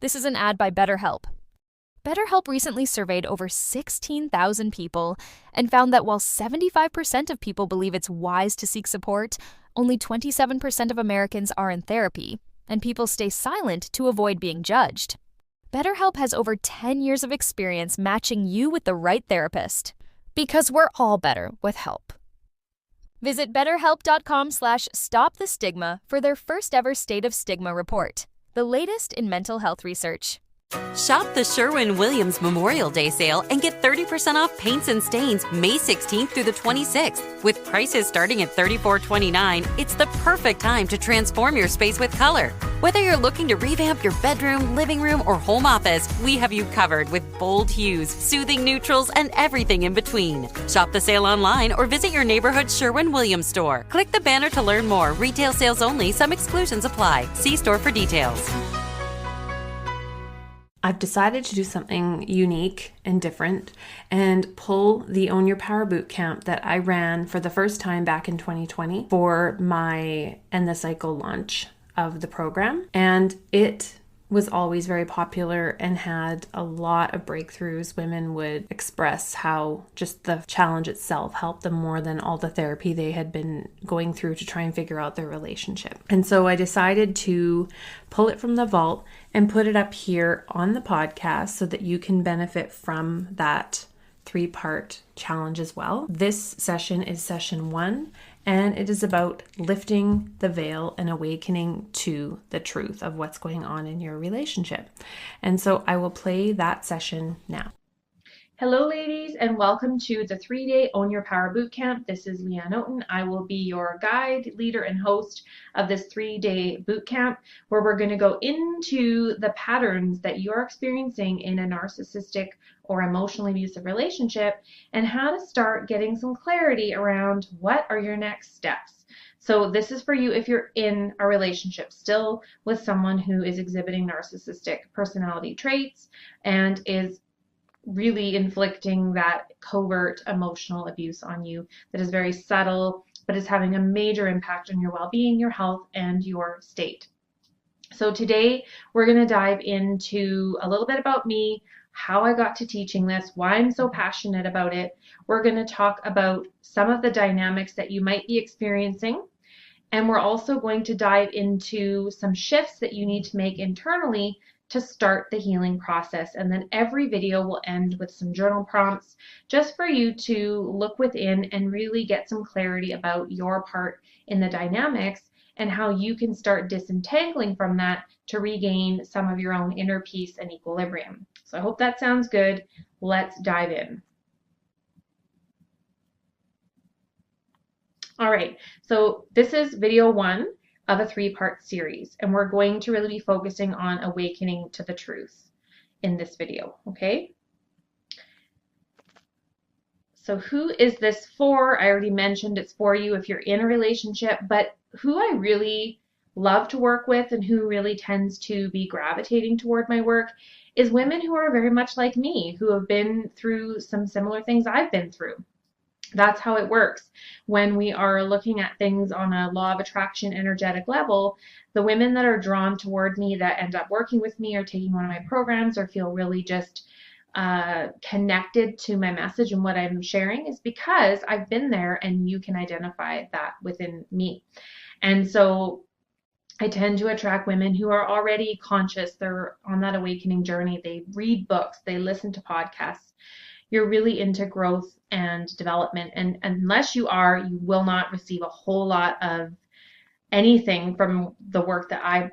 This is an ad by BetterHelp. BetterHelp recently surveyed over 16,000 people and found that while 75% of people believe it's wise to seek support, only 27% of Americans are in therapy, and people stay silent to avoid being judged. BetterHelp has over 10 years of experience matching you with the right therapist. Because we're all better with help. Visit BetterHelp.com/StopTheStigma for their first ever State of Stigma report, the latest in mental health research. Shop the Sherwin-Williams Memorial Day sale and get 30% off paints and stains May 16th through the 26th. With prices starting at $34.29, it's the perfect time to transform your space with color. Whether you're looking to revamp your bedroom, living room, or home office, we have you covered with bold hues, soothing neutrals, and everything in between. Shop the sale online or visit your neighborhood Sherwin-Williams store. Click the banner to learn more. Retail sales only. Some exclusions apply. See store for details. I've decided to do something unique and different and pull the Own Your Power Bootcamp that I ran for the first time back in 2020 for my End the Cycle launch of the program. And it was always very popular and had a lot of breakthroughs. Women would express how just the challenge itself helped them more than all the therapy they had been going through to try and figure out their relationship. And so I decided to pull it from the vault and put it up here on the podcast so that you can benefit from that 3-part challenge as well. This session is session 1, and it is about lifting the veil and awakening to the truth of what's going on in your relationship. And so I will play that session now. Hello, ladies, and welcome to the 3-day Own Your Power Bootcamp. This is Leanne Oaten. I will be your guide, leader, and host of this 3-day bootcamp, where we're going to go into the patterns that you're experiencing in a narcissistic or emotionally abusive relationship and how to start getting some clarity around what are your next steps. So this is for you if you're in a relationship still with someone who is exhibiting narcissistic personality traits and is really inflicting that covert emotional abuse on you that is very subtle, but is having a major impact on your well-being, your health, and your state. So today we're going to dive into a little bit about me, how I got to teaching this, why I'm so passionate about it. We're going to talk about some of the dynamics that you might be experiencing. And we're also going to dive into some shifts that you need to make internally to start the healing process. And then every video will end with some journal prompts just for you to look within and really get some clarity about your part in the dynamics and how you can start disentangling from that to regain some of your own inner peace and equilibrium. So I hope that sounds good. Let's dive in. All right, so this is video 1 of a 3-part series, and we're going to really be focusing on awakening to the truth in this video, okay? So who is this for? I already mentioned it's for you if you're in a relationship, but who I really love to work with and who really tends to be gravitating toward my work is women who are very much like me, who have been through some similar things I've been through. That's how it works. When we are looking at things on a law of attraction energetic level, the women that are drawn toward me that end up working with me or taking one of my programs or feel really just connected to my message and what I'm sharing is because I've been there and you can identify that within me. And so I tend to attract women who are already conscious. They're on that awakening journey. They read books. They listen to podcasts. You're really into growth and development. And unless you are, you will not receive a whole lot of anything from the work that I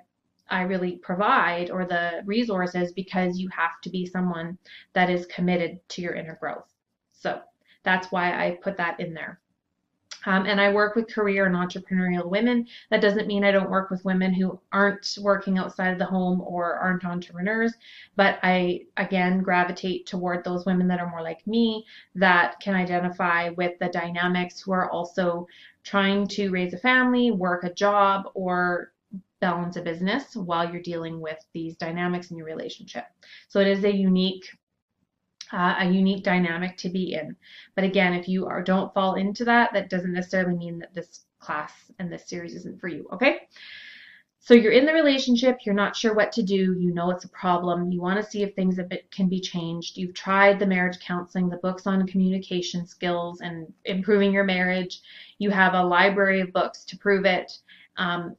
really provide or the resources, because you have to be someone that is committed to your inner growth. So that's why I put that in there. And I work with career and entrepreneurial women. That doesn't mean I don't work with women who aren't working outside of the home or aren't entrepreneurs, but I, again, gravitate toward those women that are more like me, that can identify with the dynamics, who are also trying to raise a family, work a job, or balance a business while you're dealing with these dynamics in your relationship. So it is a unique dynamic to be in. But again, if you don't fall into that, that doesn't necessarily mean that this class and this series isn't for you, okay? So you're in the relationship, you're not sure what to do, you know it's a problem, you want to see if things can be changed. You've tried the marriage counseling, the books on communication skills and improving your marriage. You have a library of books to prove it.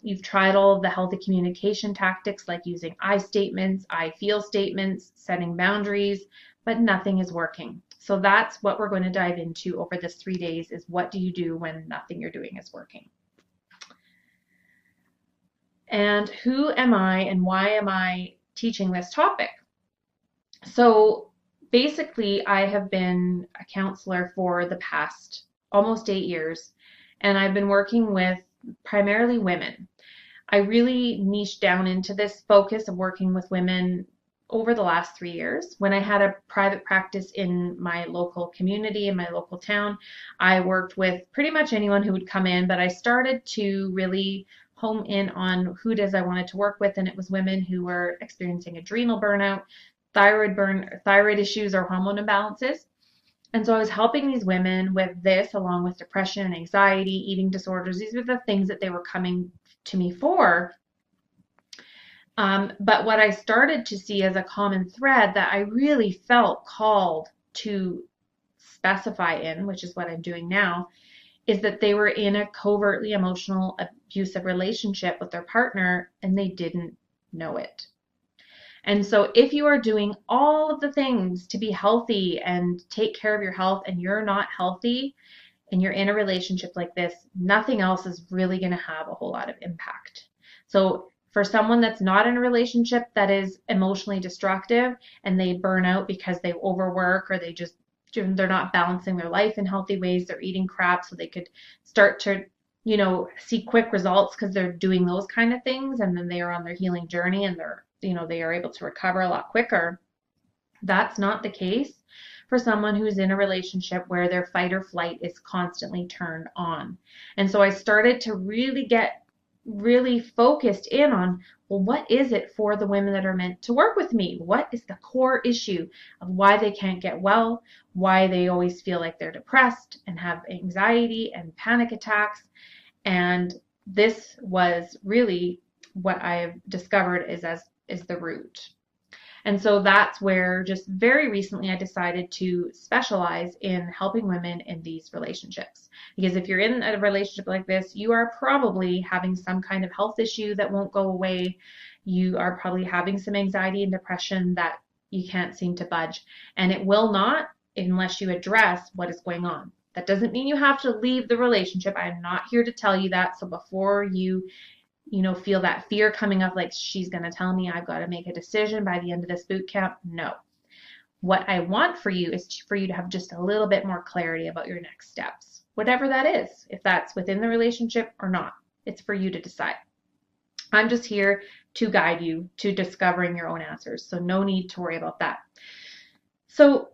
You've tried all of the healthy communication tactics like using I statements, I feel statements, setting boundaries, but nothing is working. So that's what we're going to dive into over this 3 days is what do you do when nothing you're doing is working? And who am I and why am I teaching this topic? So basically, I have been a counselor for the past almost 8 years, and I've been working with primarily women. I really niched down into this focus of working with women over the last 3 years. When I had a private practice in my local community, in my local town, I worked with pretty much anyone who would come in, but I started to really home in on who it is I wanted to work with, and it was women who were experiencing adrenal burnout, thyroid issues, or hormone imbalances. And so I was helping these women with this, along with depression, anxiety, eating disorders. These were the things that they were coming to me for. But what I started to see as a common thread that I really felt called to specify in, which is what I'm doing now, is that they were in a covertly emotional abusive relationship with their partner and they didn't know it. And so if you are doing all of the things to be healthy and take care of your health and you're not healthy and you're in a relationship like this, nothing else is really going to have a whole lot of impact. So for someone that's not in a relationship that is emotionally destructive and they burn out because they overwork or they're not balancing their life in healthy ways, they're eating crap so they could start to, see quick results because they're doing those kind of things, and then they are on their healing journey and they are able to recover a lot quicker. That's not the case for someone who's in a relationship where their fight or flight is constantly turned on. And so I started to really get really focused in on, well, what is it for the women that are meant to work with me? What is the core issue of why they can't get well, why they always feel like they're depressed and have anxiety and panic attacks? And this was really what I have discovered is the root. And so that's where just very recently I decided to specialize in helping women in these relationships. Because if you're in a relationship like this, you are probably having some kind of health issue that won't go away. You are probably having some anxiety and depression that you can't seem to budge. And it will not unless you address what is going on. That doesn't mean you have to leave the relationship. I am not here to tell you that. So before you feel that fear coming up, like she's going to tell me I've got to make a decision by the end of this boot camp. No. What I want for you is for you to have just a little bit more clarity about your next steps, whatever that is, if that's within the relationship or not. It's for you to decide. I'm just here to guide you to discovering your own answers. So no need to worry about that. So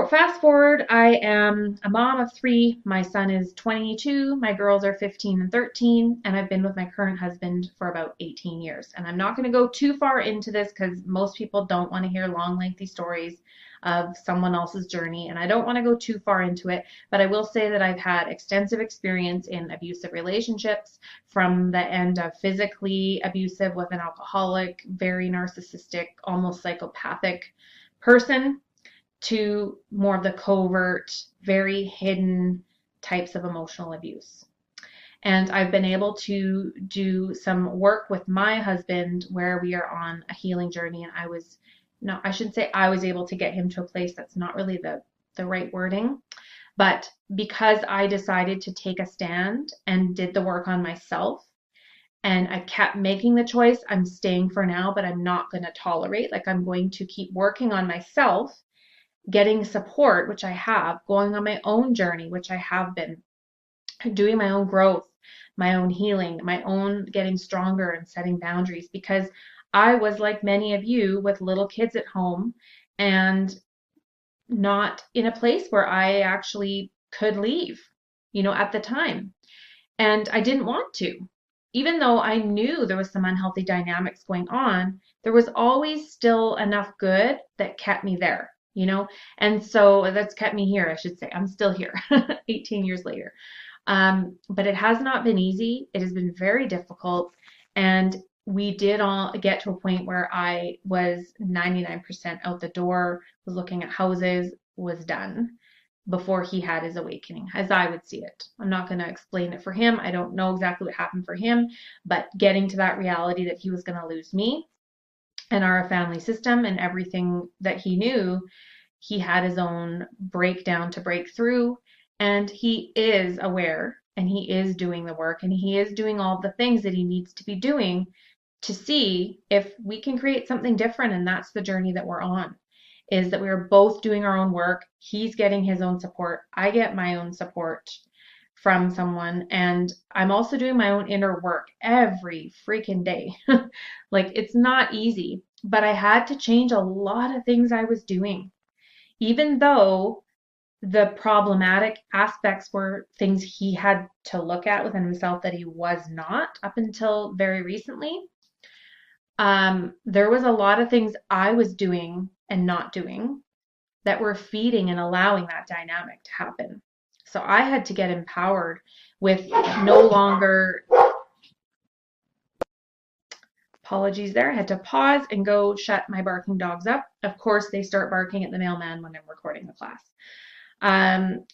fast forward, I am a mom of 3. My son is 22. My girls are 15 and 13. And I've been with my current husband for about 18 years. And I'm not going to go too far into this because most people don't want to hear long, lengthy stories of someone else's journey. And I don't want to go too far into it. But I will say that I've had extensive experience in abusive relationships, from the end of physically abusive with an alcoholic, very narcissistic, almost psychopathic person, to more of the covert, very hidden types of emotional abuse. And I've been able to do some work with my husband where we are on a healing journey. And I shouldn't say I was able to get him to a place, that's not really the right wording. But because I decided to take a stand and did the work on myself, and I kept making the choice, I'm staying for now, but I'm not going to tolerate, like I'm going to keep working on myself, getting support, which I have, going on my own journey, which I have been, doing my own growth, my own healing, my own getting stronger and setting boundaries, because I was like many of you with little kids at home and not in a place where I actually could leave, at the time. And I didn't want to. Even though I knew there was some unhealthy dynamics going on, there was always still enough good that kept me there. And so that's kept me here, I should say. I'm still here 18 years later. But it has not been easy. It has been very difficult. And we did all get to a point where I was 99% out the door, was looking at houses, was done before he had his awakening, as I would see it. I'm not going to explain it for him. I don't know exactly what happened for him, but getting to that reality that he was going to lose me and our family system and everything that he knew, he had his own breakdown to break through, and he is aware and he is doing the work and he is doing all the things that he needs to be doing to see if we can create something different. And that's the journey that we're on, is that we're both doing our own work. He's getting his own support. I get my own support from someone, and I'm also doing my own inner work every freaking day. Like, it's not easy, but I had to change a lot of things I was doing, even though the problematic aspects were things he had to look at within himself that he was not up until very recently. There was a lot of things I was doing and not doing that were feeding and allowing that dynamic to happen. So I had to get empowered with no longer, apologies there, I had to pause and go shut my barking dogs up. Of course, they start barking at the mailman when I'm recording the class.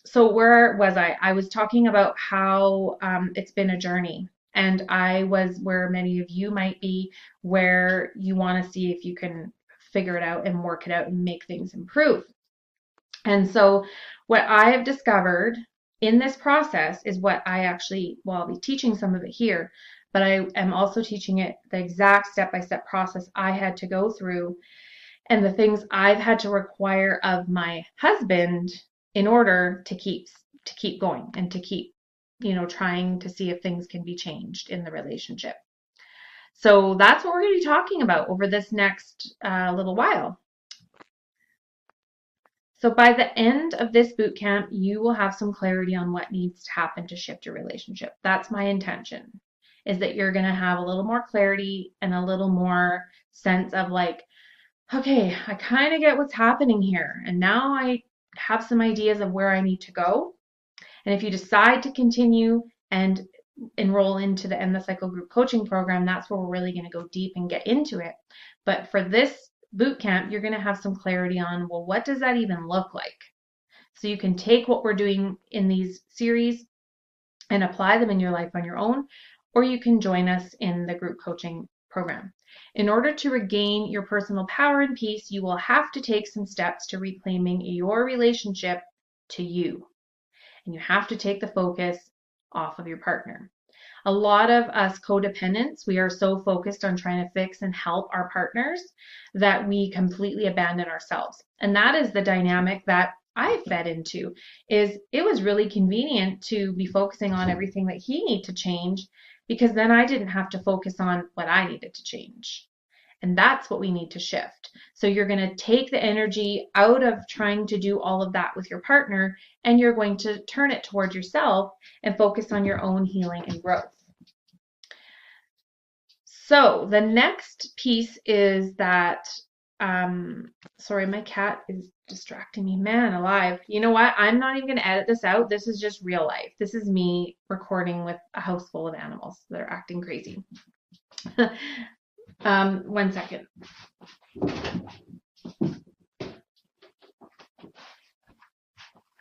So where was I? I was talking about how it's been a journey. And I was where many of you might be, where you want to see if you can figure it out and work it out and make things improve. And so what I have discovered in this process is what I actually, well, I'll be teaching some of it here, but I am also teaching it the exact step-by-step process I had to go through and the things I've had to require of my husband in order to keep going and to keep, trying to see if things can be changed in the relationship. So that's what we're going to be talking about over this next little while. So by the end of this boot camp, you will have some clarity on what needs to happen to shift your relationship. That's my intention, is that you're going to have a little more clarity and a little more sense of like, okay, I kind of get what's happening here. And now I have some ideas of where I need to go. And if you decide to continue and enroll into the End the Cycle group coaching program, that's where we're really going to go deep and get into it. But for this boot camp, you're going to have some clarity on, well, what does that even look like? So you can take what we're doing in these series and apply them in your life on your own, or you can join us in the group coaching program. In order to regain your personal power and peace, you will have to take some steps to reclaiming your relationship to you. And you have to take the focus off of your partner. A lot of us codependents, we are so focused on trying to fix and help our partners that we completely abandon ourselves. And that is the dynamic that I fed into, is it was really convenient to be focusing on everything that he needed to change, because then I didn't have to focus on what I needed to change. And that's what we need to shift. So you're going to take the energy out of trying to do all of that with your partner, and you're going to turn it towards yourself and focus on your own healing and growth. So the next piece is that, sorry, my cat is distracting me. Man alive. You know what? I'm not even going to edit this out. This is just real life. This is me recording with a house full of animals that are acting crazy. 1 second.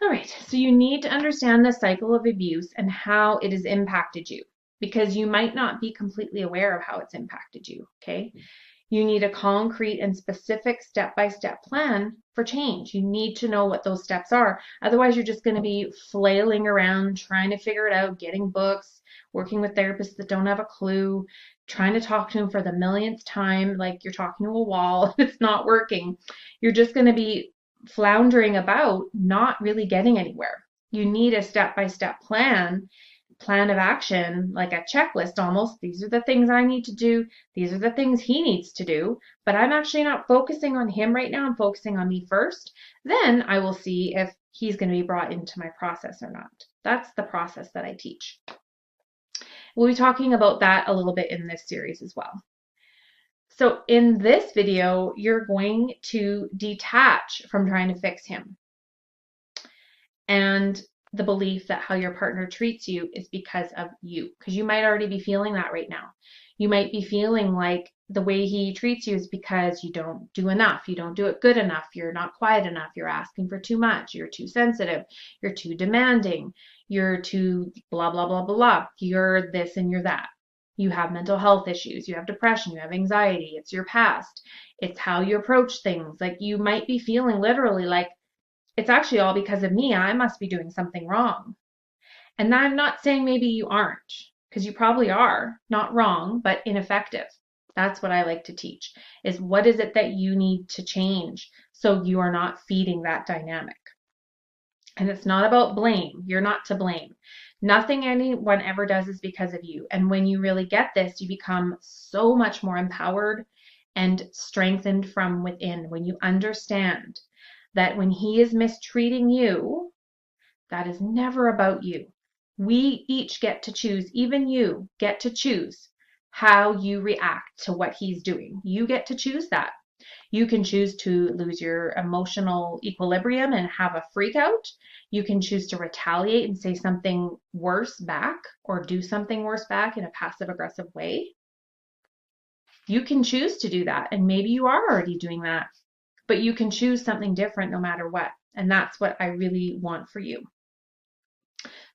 All right, so you need to understand the cycle of abuse and how it has impacted you, because you might not be completely aware of how it's impacted you, okay? You need a concrete and specific step-by-step plan for change. You need to know what those steps are. Otherwise, you're just going to be flailing around, trying to figure it out, getting books, working with therapists that don't have a clue, trying to talk to them for the millionth time, like you're talking to a wall. It's not working. You're just going to be floundering about, not really getting anywhere. You need a step-by-step plan of action, like a checklist almost. These are the things I need to do. These are the things he needs to do. But I'm actually not focusing on him right now. I'm focusing on me first. Then I will see if he's going to be brought into my process or not. That's the process that I teach. We'll be talking about that a little bit in this series as well. So in this video, you're going to detach from trying to fix him and the belief that how your partner treats you is because of you, because you might already be feeling that right now. You might be feeling like the way he treats you is because you don't do enough. You don't do it good enough. You're not quiet enough. You're asking for too much. You're too sensitive. You're too demanding. You're too blah, blah, blah, blah. You're this and you're that. You have mental health issues. You have depression. You have anxiety. It's your past. It's how you approach things. Like you might be feeling literally like it's actually all because of me. I must be doing something wrong. And I'm not saying maybe you aren't, because you probably are, not wrong, but ineffective. That's what I like to teach, is what is it that you need to change so you are not feeding that dynamic. And it's not about blame. You're not to blame. Nothing anyone ever does is because of you. And when you really get this, you become so much more empowered and strengthened from within when you understand that when he is mistreating you, that is never about you. We each get to choose, even you get to choose how you react to what he's doing. You get to choose that. You can choose to lose your emotional equilibrium and have a freak out. You can choose to retaliate and say something worse back or do something worse back in a passive aggressive way. You can choose to do that. And maybe you are already doing that, but you can choose something different no matter what. And that's what I really want for you.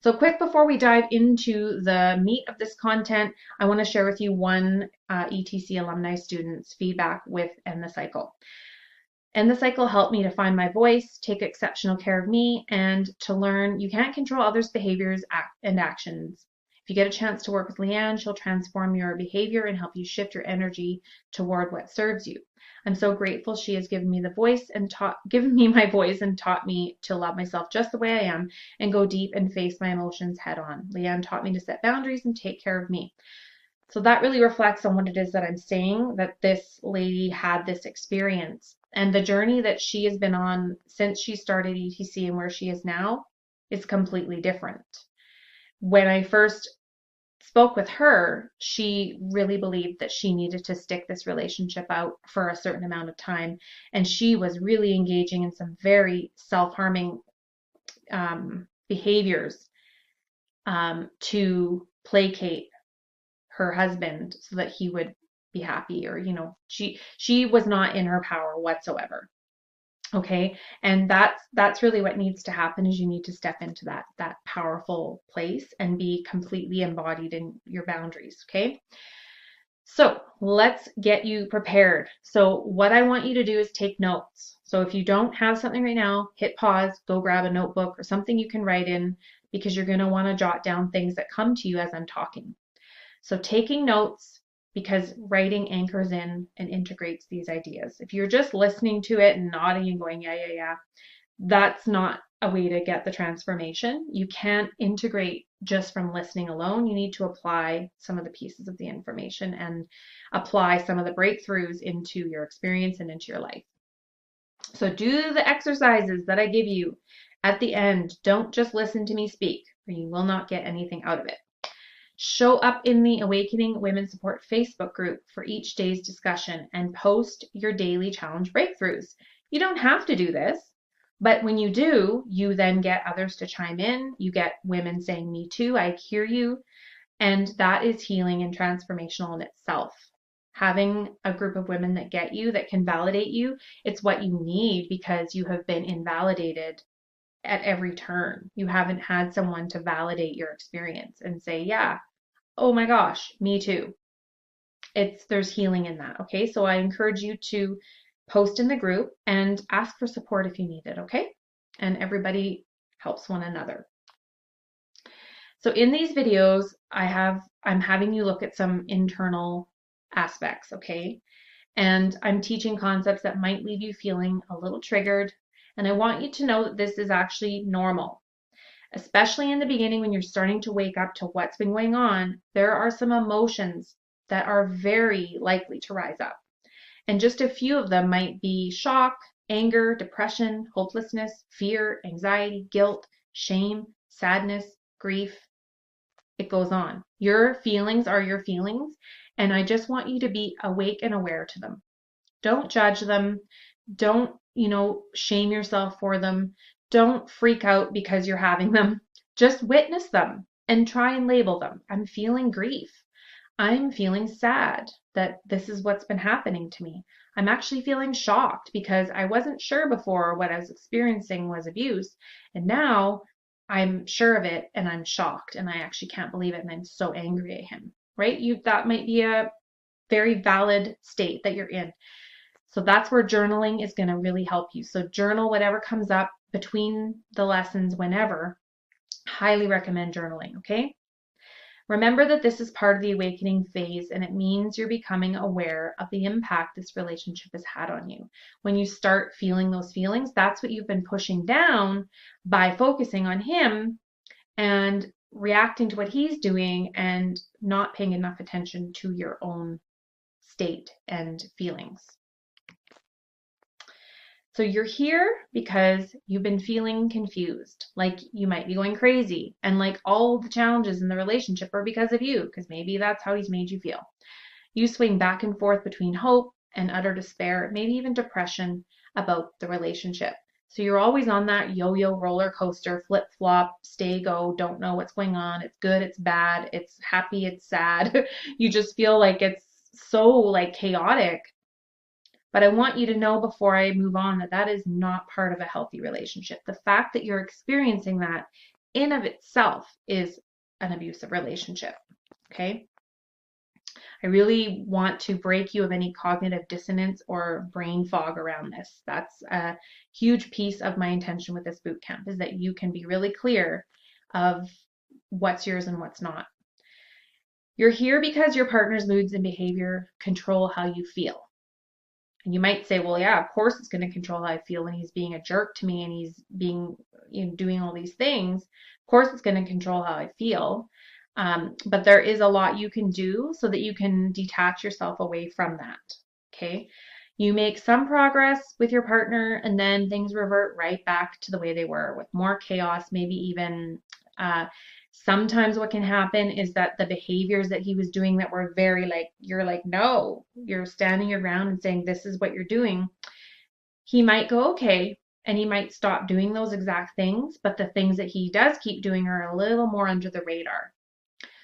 So quick before we dive into the meat of this content, I want to share with you one ETC alumni student's feedback with End the Cycle. End the Cycle helped me to find my voice, take exceptional care of me, and to learn you can't control others' behaviors and actions. If you get a chance to work with Leanne, she'll transform your behavior and help you shift your energy toward what serves you. I'm so grateful she has given me my voice and taught me to love myself just the way I am and go deep and face my emotions head on. Leanne taught me to set boundaries and take care of me. So that really reflects on what it is that I'm saying, that this lady had this experience. And the journey that she has been on since she started ETC and where she is now is completely different. When I first spoke with her, she really believed that she needed to stick this relationship out for a certain amount of time. And she was really engaging in some very self-harming behaviors to placate her husband so that he would be happy, or she was not in her power whatsoever. Okay, and that's really what needs to happen, is you need to step into that powerful place and be completely embodied in your boundaries. Okay, so let's get you prepared. So what I want you to do is take notes. So if you don't have something right now, hit pause, go grab a notebook or something you can write in, because you're going to want to jot down things that come to you as I'm talking. So taking notes, because writing anchors in and integrates these ideas. If you're just listening to it and nodding and going, yeah, that's not a way to get the transformation. You can't integrate just from listening alone. You need to apply some of the pieces of the information and apply some of the breakthroughs into your experience and into your life. So do the exercises that I give you at the end. Don't just listen to me speak, or you will not get anything out of it. Show up in the Awakening Women Support Facebook group for each day's discussion and post your daily challenge breakthroughs. You don't have to do this, but when you do, you then get others to chime in. You get women saying, me too, I hear you. And that is healing and transformational in itself. Having a group of women that get you, that can validate you, it's what you need, because you have been invalidated at every turn. You haven't had someone to validate your experience and say, yeah, oh my gosh, me too. There's healing in that. Okay, so I encourage you to post in the group and ask for support if you need it. Okay, and everybody helps one another. So in these videos, I'm having you look at some internal aspects. Okay, and I'm teaching concepts that might leave you feeling a little triggered. And I want you to know that this is actually normal. Especially in the beginning, when you're starting to wake up to what's been going on, there are some emotions that are very likely to rise up. And just a few of them might be shock, anger, depression, hopelessness, fear, anxiety, guilt, shame, sadness, grief. It goes on. Your feelings are your feelings, and I just want you to be awake and aware to them. Don't judge them. Don't, shame yourself for them. Don't freak out because you're having them. Just witness them and try and label them. I'm feeling grief. I'm feeling sad that this is what's been happening to me. I'm actually feeling shocked because I wasn't sure before what I was experiencing was abuse. And now I'm sure of it and I'm shocked and I actually can't believe it and I'm so angry at him, right? That might be a very valid state that you're in. So that's where journaling is going to really help you. So journal whatever comes up between the lessons whenever. Highly recommend journaling, okay? Remember that this is part of the awakening phase and it means you're becoming aware of the impact this relationship has had on you. When you start feeling those feelings, that's what you've been pushing down by focusing on him and reacting to what he's doing and not paying enough attention to your own state and feelings. So you're here because you've been feeling confused, like you might be going crazy, and like all the challenges in the relationship are because of you, because maybe that's how he's made you feel. You swing back and forth between hope and utter despair, maybe even depression about the relationship. So you're always on that yo-yo roller coaster, flip-flop, stay, go, don't know what's going on. It's good, it's bad, it's happy, it's sad. You just feel like it's so like chaotic. But I want you to know before I move on that that is not part of a healthy relationship. The fact that you're experiencing that in of itself is an abusive relationship, okay? I really want to break you of any cognitive dissonance or brain fog around this. That's a huge piece of my intention with this boot camp, is that you can be really clear of what's yours and what's not. You're here because your partner's moods and behavior control how you feel. And you might say, well, yeah, of course it's going to control how I feel when he's being a jerk to me and he's being, doing all these things. Of course it's going to control how I feel. But there is a lot you can do so that you can detach yourself away from that. Okay. You make some progress with your partner and then things revert right back to the way they were with more chaos, maybe even sometimes what can happen is that the behaviors that he was doing that were very like, you're like, no, you're standing your ground and saying, this is what you're doing. He might go, okay, and he might stop doing those exact things, but the things that he does keep doing are a little more under the radar.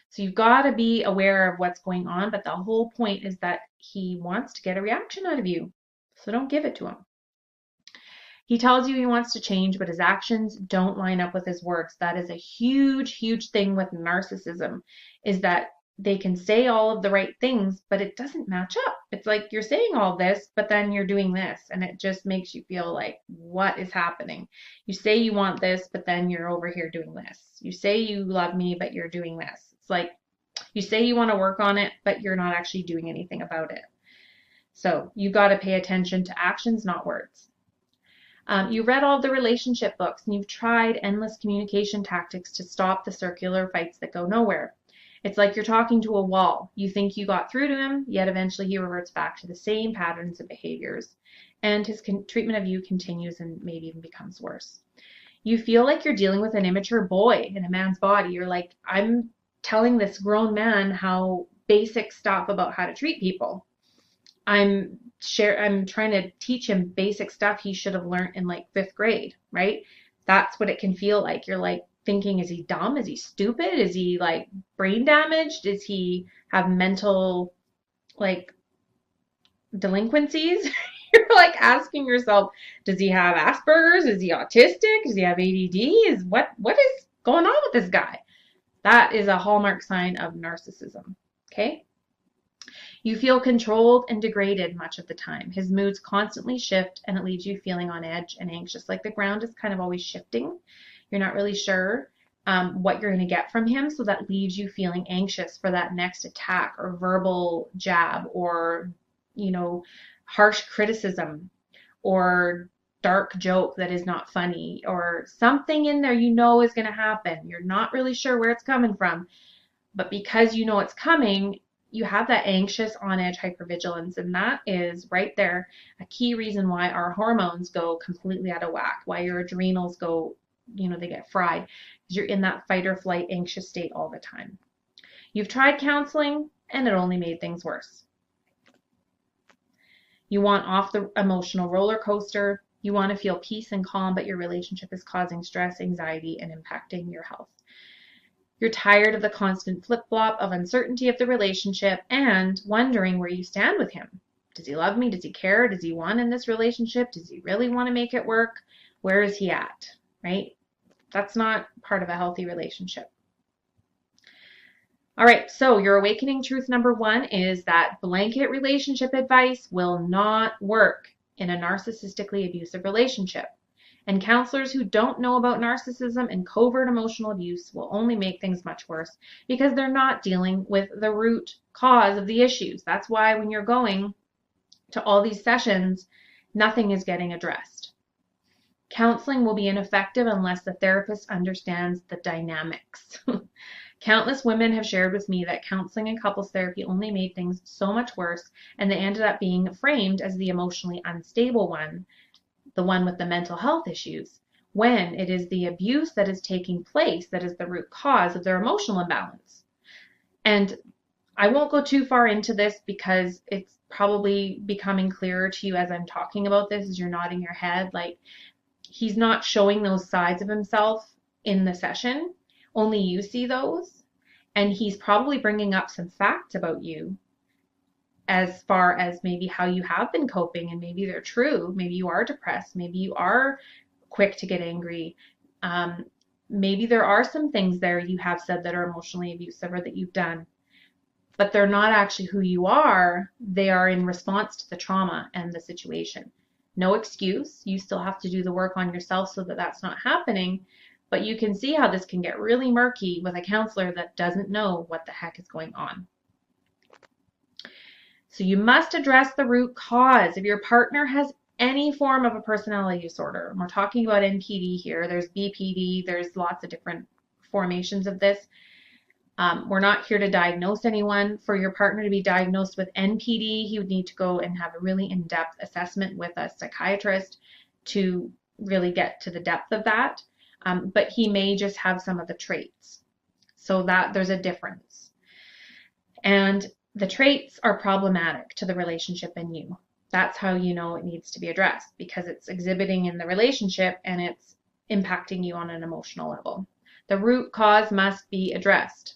So you've got to be aware of what's going on, but the whole point is that he wants to get a reaction out of you. So don't give it to him. He tells you he wants to change, but his actions don't line up with his words. That is a huge, huge thing with narcissism, is that they can say all of the right things, but it doesn't match up. It's like you're saying all this, but then you're doing this, and it just makes you feel like, what is happening? You say you want this, but then you're over here doing this. You say you love me, but you're doing this. It's like you say you want to work on it, but you're not actually doing anything about it. So you got to pay attention to actions, not words. You read all the relationship books and you've tried endless communication tactics to stop the circular fights that go nowhere. It's like you're talking to a wall. You think you got through to him, yet eventually he reverts back to the same patterns and behaviors. And his treatment of you continues and maybe even becomes worse. You feel like you're dealing with an immature boy in a man's body. You're like, I'm telling this grown man how basic stuff about how to treat people. I'm trying to teach him basic stuff he should have learned in like 5th grade, right? That's what it can feel like. You're like thinking, is he dumb? Is he stupid? Is he like brain damaged? Does he have mental like delinquencies? You're like asking yourself, does he have Asperger's? Is he autistic? Does he have ADD? What is going on with this guy? That is a hallmark sign of narcissism, okay? You feel controlled and degraded much of the time. His moods constantly shift and it leaves you feeling on edge and anxious. Like the ground is kind of always shifting. You're not really sure what you're going to get from him. So that leaves you feeling anxious for that next attack or verbal jab or, harsh criticism or dark joke that is not funny or something in there is going to happen. You're not really sure where it's coming from. But because you know it's coming, you have that anxious on-edge hypervigilance, and that is right there a key reason why our hormones go completely out of whack, why your adrenals go, they get fried, because you're in that fight or flight anxious state all the time. You've tried counseling, and it only made things worse. You want off the emotional roller coaster. You want to feel peace and calm, but your relationship is causing stress, anxiety, and impacting your health. You're tired of the constant flip-flop of uncertainty of the relationship and wondering where you stand with him. Does he love me? Does he care? Does he want in this relationship? Does he really want to make it work? Where is he at, right? That's not part of a healthy relationship. All right, so your awakening truth number 1 is that blanket relationship advice will not work in a narcissistically abusive relationship. And counselors who don't know about narcissism and covert emotional abuse will only make things much worse because they're not dealing with the root cause of the issues. That's why when you're going to all these sessions, nothing is getting addressed. Counseling will be ineffective unless the therapist understands the dynamics. Countless women have shared with me that counseling and couples therapy only made things so much worse, and they ended up being framed as the emotionally unstable one, the one with the mental health issues, when it is the abuse that is taking place that is the root cause of their emotional imbalance. And I won't go too far into this because it's probably becoming clearer to you as I'm talking about this, as you're nodding your head. Like, he's not showing those sides of himself in the session. Only you see those. And he's probably bringing up some facts about you as far as maybe how you have been coping, and maybe they're true. Maybe you are depressed. Maybe you are quick to get angry. Maybe there are some things there you have said that are emotionally abusive or that you've done, but they're not actually who you are. They are in response to the trauma and the situation. No excuse. You still have to do the work on yourself so that that's not happening. But you can see how this can get really murky with a counselor that doesn't know what the heck is going on. So you must address the root cause. If your partner has any form of a personality disorder, and we're talking about NPD here, there's BPD, there's lots of different formations of this. We're not here to diagnose anyone. For your partner to be diagnosed with NPD, he would need to go and have a really in-depth assessment with a psychiatrist to really get to the depth of that. But he may just have some of the traits. So that there's a difference. And the traits are problematic to the relationship and you. That's how you know it needs to be addressed, because it's exhibiting in the relationship and it's impacting you on an emotional level. The root cause must be addressed.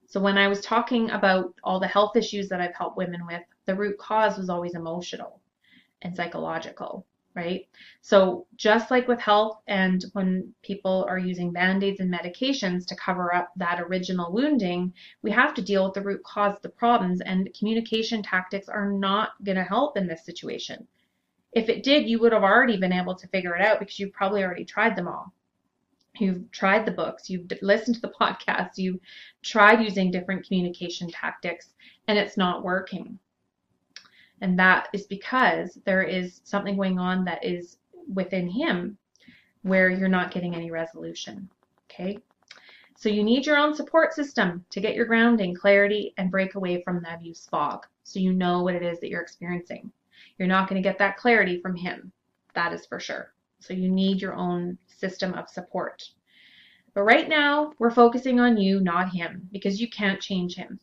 So when I was talking about all the health issues that I've helped women with, the root cause was always emotional and psychological, right? So just like with health, and when people are using band-aids and medications to cover up that original wounding, we have to deal with the root cause of the problems, and communication tactics are not going to help in this situation. If it did, you would have already been able to figure it out because you've probably already tried them all. You've tried the books, you've listened to the podcasts, you've tried using different communication tactics, and it's not working. And that is because there is something going on that is within him where you're not getting any resolution. Okay? So you need your own support system to get your grounding, clarity, and break away from the abuse fog, so you know what it is that you're experiencing. You're not going to get that clarity from him. That is for sure. So you need your own system of support. But right now, we're focusing on you, not him, because you can't change him.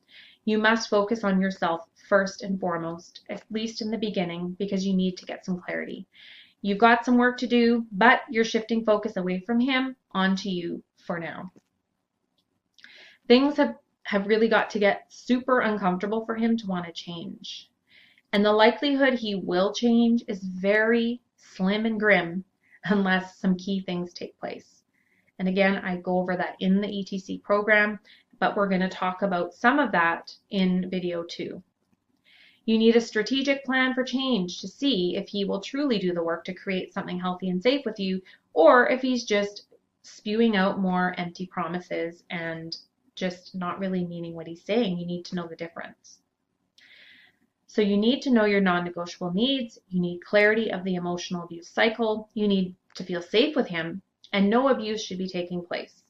You must focus on yourself first and foremost, at least in the beginning, because you need to get some clarity. You've got some work to do, but you're shifting focus away from him onto you for now. Things have really got to get super uncomfortable for him to want to change. And the likelihood he will change is very slim and grim unless some key things take place. And again, I go over that in the ETC program, but we're going to talk about some of that in video 2. You need a strategic plan for change to see if he will truly do the work to create something healthy and safe with you, or if he's just spewing out more empty promises and just not really meaning what he's saying. You need to know the difference. So you need to know your non-negotiable needs. You need clarity of the emotional abuse cycle. You need to feel safe with him, and no abuse should be taking place.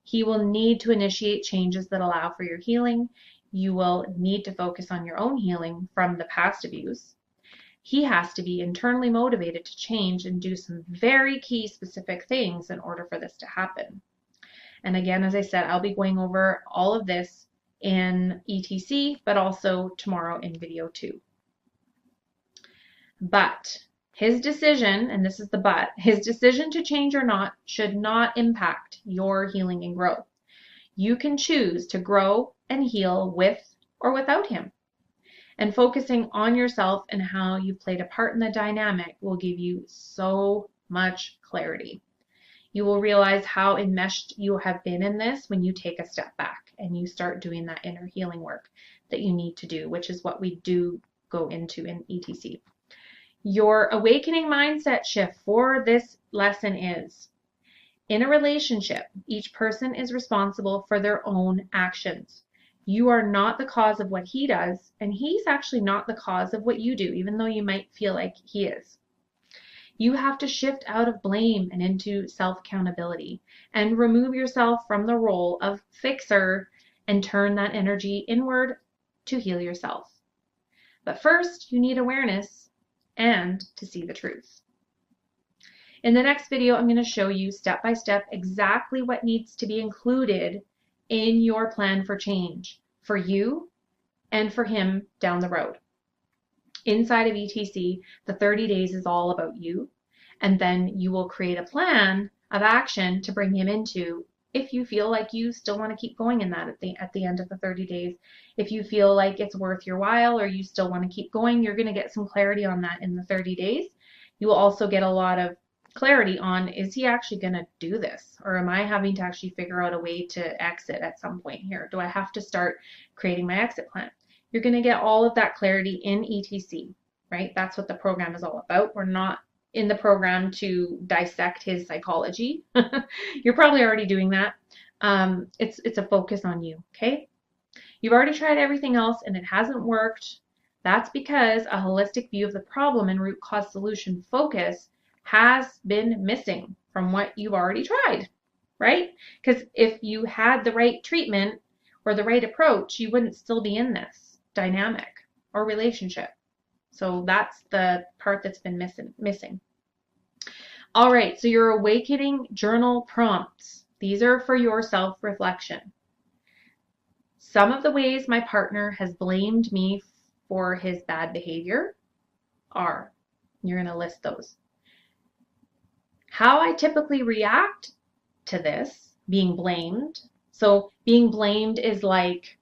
He will need to initiate changes that allow for your healing. You will need to focus on your own healing from the past abuse. He has to be internally motivated to change and do some very key specific things in order for this to happen. And again, as I said, I'll be going over all of this in ETC, but also tomorrow in video 2. But his decision, and this is the but, his decision to change or not should not impact your healing and growth. You can choose to grow and heal with or without him. And focusing on yourself and how you played a part in the dynamic will give you so much clarity. You will realize how enmeshed you have been in this when you take a step back and you start doing that inner healing work that you need to do, which is what we do go into in ETC. Your awakening mindset shift for this lesson is, in a relationship, each person is responsible for their own actions. You are not the cause of what he does, and he's actually not the cause of what you do, even though you might feel like he is. You have to shift out of blame and into self-accountability and remove yourself from the role of fixer and turn that energy inward to heal yourself. But first, you need awareness and to see the truth. In the next video, I'm going to show you step by step exactly what needs to be included in your plan for change for you and for him down the road. Inside of ETC, the 30 days is all about you, and then you will create a plan of action to bring him into if you feel like you still want to keep going in that at the end of the 30 days. If you feel like it's worth your while or you still want to keep going, you're going to get some clarity on that in the 30 days. You will also get a lot of clarity on, is he actually going to do this? Or am I having to actually figure out a way to exit at some point here? Do I have to start creating my exit plan? You're going to get all of that clarity in ETC, right? That's what the program is all about. We're not in the program to dissect his psychology. You're probably already doing that. It's a focus on you, okay? You've already tried everything else and it hasn't worked. That's because a holistic view of the problem and root cause solution focus has been missing from what you've already tried, right? Because if you had the right treatment or the right approach, you wouldn't still be in this dynamic or relationship. So that's the part that's been missing. All right, so your awakening journal prompts. These are for your self-reflection. Some of the ways my partner has blamed me for his bad behavior are, you're going to list those. How I typically react to this, being blamed. So being blamed is like,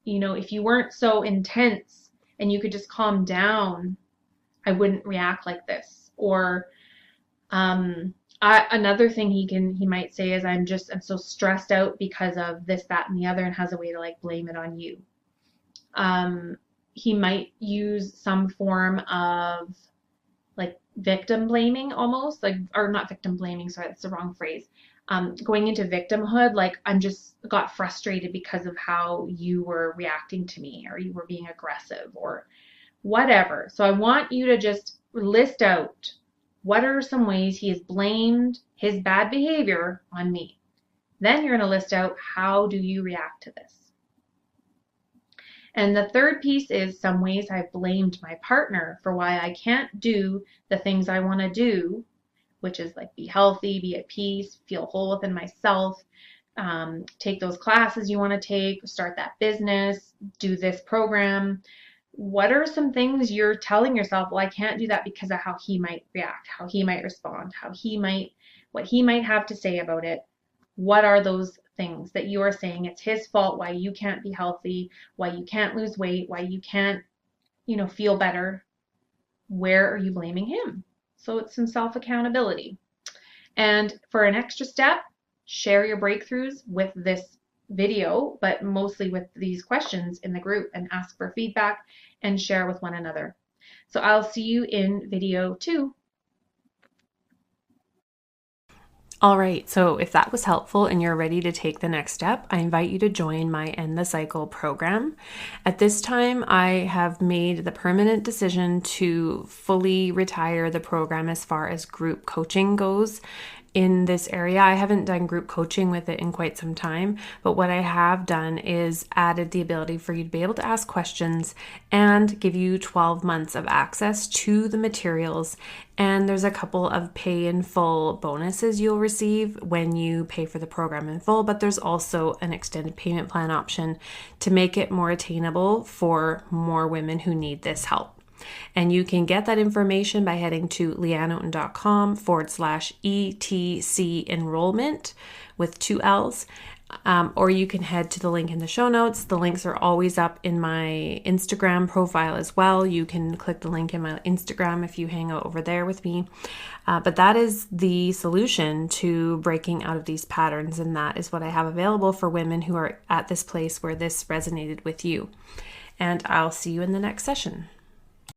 you know, if you weren't so intense and you could just calm down, I wouldn't react like this. Or another thing he might say is, I'm so stressed out because of this, that, and the other, and has a way to like blame it on you. He might use some form of like victim blaming almost, like, or not victim blaming, sorry, that's the wrong phrase. Going into victimhood, like, I'm just got frustrated because of how you were reacting to me, or you were being aggressive, or whatever. So I want you to just list out what are some ways he has blamed his bad behavior on me. Then you're going to list out, how do you react to this? And the third piece is some ways I've blamed my partner for why I can't do the things I want to do, which is like be healthy, be at peace, feel whole within myself, take those classes you want to take, start that business, do this program. What are some things you're telling yourself, well, I can't do that because of how he might react, how he might respond, what he might have to say about it? What are those things that you are saying it's his fault, why you can't be healthy, why you can't lose weight, why you can't, feel better? Where are you blaming him? So it's some self-accountability. And for an extra step, share your breakthroughs with this video, but mostly with these questions in the group, and ask for feedback and share with one another. So I'll see you in video 2. All right, so if that was helpful and you're ready to take the next step, I invite you to join my End the Cycle program. At this time, I have made the permanent decision to fully retire the program as far as group coaching goes. In this area, I haven't done group coaching with it in quite some time, but what I have done is added the ability for you to be able to ask questions and give you 12 months of access to the materials. And there's a couple of pay in full bonuses you'll receive when you pay for the program in full, but there's also an extended payment plan option to make it more attainable for more women who need this help. And you can get that information by heading to leanneoten.com/ETC enrollment with 2 L's. Or you can head to the link in the show notes. The links are always up in my Instagram profile as well. You can click the link in my Instagram if you hang out over there with me. But that is the solution to breaking out of these patterns. And that is what I have available for women who are at this place where this resonated with you. And I'll see you in the next session.